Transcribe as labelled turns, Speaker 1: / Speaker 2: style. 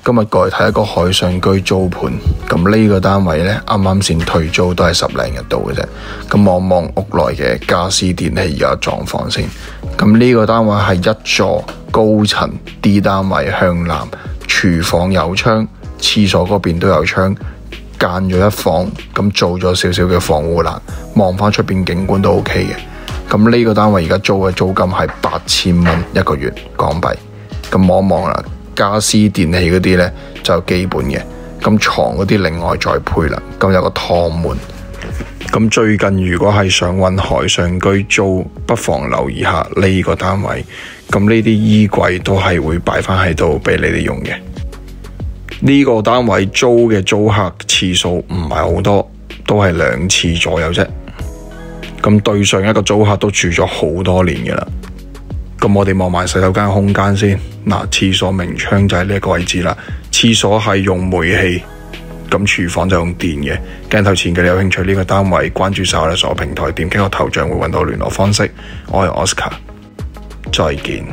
Speaker 1: 今日過嚟睇一個海上居租盤，咁呢個單位呢，啱啱先退租都係10零日度嘅啫。咁望望屋內嘅家私電器而家狀況先。咁呢個單位係一座高層 D 單位向南，廚房有窗，廁所嗰邊都有窗，間咗一房，咁做咗少少嘅防護欄，望翻出邊景觀都 OK 嘅。咁呢個單位而家租嘅租金係8000蚊一個月港幣。咁望一望啦。家私電器嗰啲呢就基本嘅，咁床嗰啲另外再配啦。咁有個趟門。咁最近如果係想揾海上居租，不妨留意下呢個單位。咁呢啲衣櫃都係會擺翻喺度俾你哋用嘅。呢個單位租嘅租客次數唔係好多，都係2次左右啫。咁對上一個租客都住咗好多年嘅啦。咁我哋望埋洗手間空間先。嗱，廁所明窗就喺呢一個位置啦。廁所係用煤氣，咁廚房就用電嘅。鏡頭前嘅你有興趣呢個單位，關注晒我哋所有平台，點擊個頭像會揾到聯絡方式。我係 Oscar，再見。